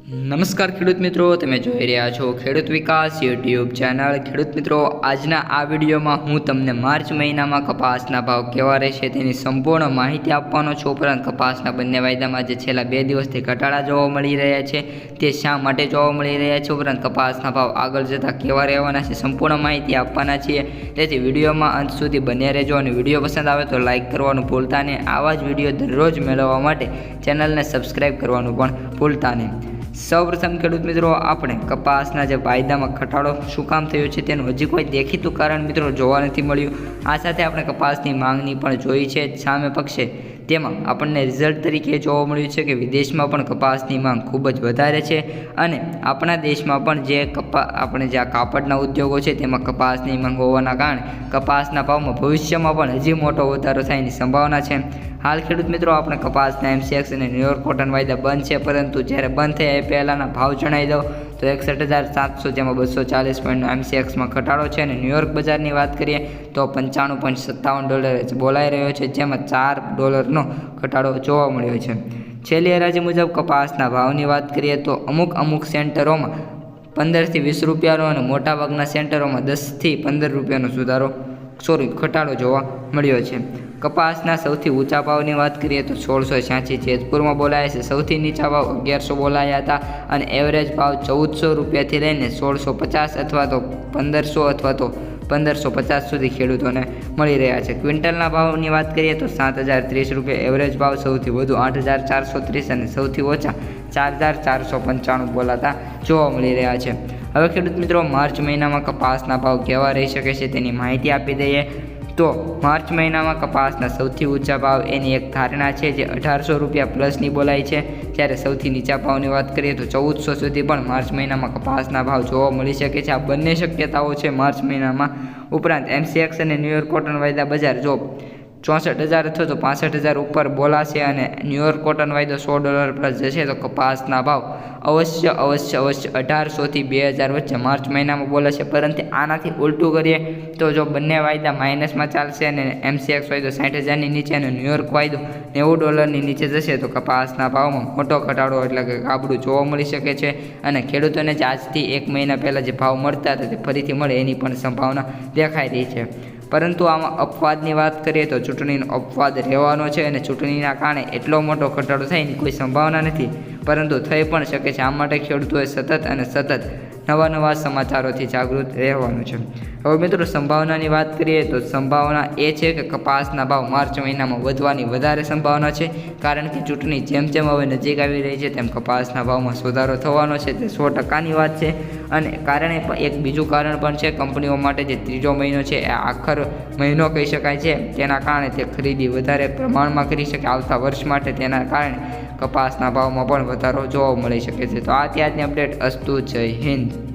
નમસ્કાર ખેડૂત મિત્રો, તમે જોઈ રહ્યા છો ખેડૂત વિકાસ યુટ્યુબ ચેનલ। ખેડૂત મિત્રો, આજના આ વિડીયોમાં હું તમને માર્ચ મહિનામાં કપાસના ભાવ કેવા રહેશે તેની સંપૂર્ણ માહિતી આપવાનો છું। ઉપરાંત કપાસના બંને વાયદામાં જે છેલ્લા 2 દિવસથી ઘટાડા જોવા મળી રહ્યા છે તે શા માટે જોવા મળી રહ્યા છે, ઉપરાંત કપાસના ભાવ આગળ જતાં કેવા રહેવાના છે સંપૂર્ણ માહિતી આપવાના છીએ। તેથી વિડીયોમાં અંત સુધી બન્યા રહેજો અને વિડીયો પસંદ આવે તો લાઇક કરવાનું ભૂલતા નહીં। આવા જ વિડીયો દરરોજ મેળવવા માટે ચેનલને સબસ્ક્રાઈબ કરવાનું પણ ભૂલતા નહીં। સૌપ્રથમ ખેડૂત મિત્રો, આપણે કપાસના જે વાયદામાં ઘટાડો શું કામ થયો છે તેનું હજી કોઈ દેખીતું કારણ મિત્રો જોવા નથી મળ્યું। આ સાથે આપણે કપાસની માંગની પણ જોઈ છે સામે પક્ષે, તેમાં આપણને રિઝલ્ટ તરીકે જોવા મળ્યું છે કે વિદેશમાં પણ કપાસની માંગ ખૂબ જ વધારે છે અને આપણા દેશમાં પણ જે આપણે જે આ કાપડના ઉદ્યોગો છે તેમાં કપાસની માંગ હોવાના કારણે કપાસના ભાવમાં ભવિષ્યમાં પણ હજી મોટો વધારો થવાની સંભાવના છે। હાલ ખેડૂત મિત્રો, આપણે કપાસના MCX અને ન્યુયોર્ક કોટન વાયદા બંધ છે, પરંતુ જ્યારે બંધ થયા એ પહેલાંના ભાવ જણાવી દઉં તો 61,700 જેમાં 240 પોઈન્ટનો MCXમાં ઘટાડો છે અને ન્યુયોર્ક બજારની વાત કરીએ તો $95.57 બોલાઈ રહ્યો છે, જેમાં $4નો ઘટાડો જોવા મળ્યો છે। છેલ્લી હરાજી મુજબ કપાસના ભાવની વાત કરીએ તો અમુક સેન્ટરોમાં 15 થી 20 રૂપિયાનો અને મોટાભાગના સેન્ટરોમાં 10 થી 15 રૂપિયાનો ઘટાડો જોવા મળ્યો છે। કપાસના સૌથી ઊંચા ભાવની વાત કરીએ તો 1686 જેતપુરમાં બોલાયા છે, સૌથી નીચા ભાવ 1100 બોલાયા હતા અને એવરેજ ભાવ 1400 રૂપિયાથી લઈને 1650 અથવા તો 1500 અથવા તો 1550 સુધી ખેડૂતોને મળી રહ્યા છે। ક્વિન્ટલના ભાવની વાત કરીએ તો 7030 રૂપિયા એવરેજ ભાવ, સૌથી વધુ 8430 અને સૌથી ઓછા 4495 બોલાતા જોવા મળી રહ્યા છે। હવે ખેડૂત મિત્રો, માર્ચ મહિનામાં કપાસના ભાવ કેવા રહી શકે છે તેની માહિતી આપી દઈએ તો માર્ચ મહિનામાં કપાસના સૌથી ઊંચા ભાવ એની એક ધારણા છે જે 1800 રૂપિયા પ્લસની બોલાય છે, જ્યારે સૌથી નીચા ભાવની વાત કરીએ તો 1400 સુધી પણ માર્ચ મહિનામાં કપાસના ભાવ જોવા મળી શકે છે। આ બંને શક્યતાઓ છે માર્ચ મહિનામાં। ઉપરાંત MCX અને ન્યુયોર્ક કોટન વાયદા બજાર જો 64,000 અથવા તો 65,000 ઉપર બોલાશે અને ન્યુયોર્ક કોટન વાયદો $100 પ્લસ જશે તો કપાસના ભાવ અવશ્ય 1800 થી 2000 વચ્ચે માર્ચ મહિનામાં બોલાશે। પરંતુ આનાથી ઉલટું કરીએ તો જો બંને વાયદા માઇનસમાં ચાલશે અને MCX વાયદો 60,000ની નીચે અને ન્યુયોર્ક વાયદો $90ની નીચે જશે તો કપાસના ભાવમાં મોટો ઘટાડો એટલે કે ગાબડું જોવા મળી શકે છે અને ખેડૂતોને જે આજથી 1 મહિના પહેલાં જે ભાવ મળતા હતા તે ફરીથી મળે એની પણ સંભાવના દેખાઈ રહી છે। પરંતુ આમાં અપવાદની વાત કરીએ તો ચૂંટણીનો અપવાદ રહેવાનો છે અને ચૂંટણીના કારણે એટલો મોટો ઘટાડો થવાની કોઈ સંભાવના નથી, પરંતુ થઈ પણ શકે છે। આ માટે ખેડૂતોએ સતત નવા સમાચારોથી જાગૃત રહેવાનું છે। હવે મિત્રો, સંભાવનાની વાત કરીએ તો સંભાવના એ છે કે કપાસના ભાવ માર્ચ મહિનામાં વધવાની વધારે સંભાવના છે, કારણ કે ચૂંટણી જેમ હવે નજીક આવી રહી છે તેમ કપાસના ભાવમાં સુધારો થવાનો છે, તે 100%ની વાત છે। અને કારણે એક બીજું કારણ પણ છે, કંપનીઓ માટે જે ત્રીજો મહિનો છે એ આખર મહિનો કહી શકાય છે, તેના કારણે તે ખરીદી વધારે પ્રમાણમાં કરી શકે આવતા વર્ષ માટે, તેના કારણે કપાસના ભાવમાં પણ વધારો જોવા મળી શકે છે। તો આ ત્યાંની અપડેટ. અસ્તુ, જય હિન્દ।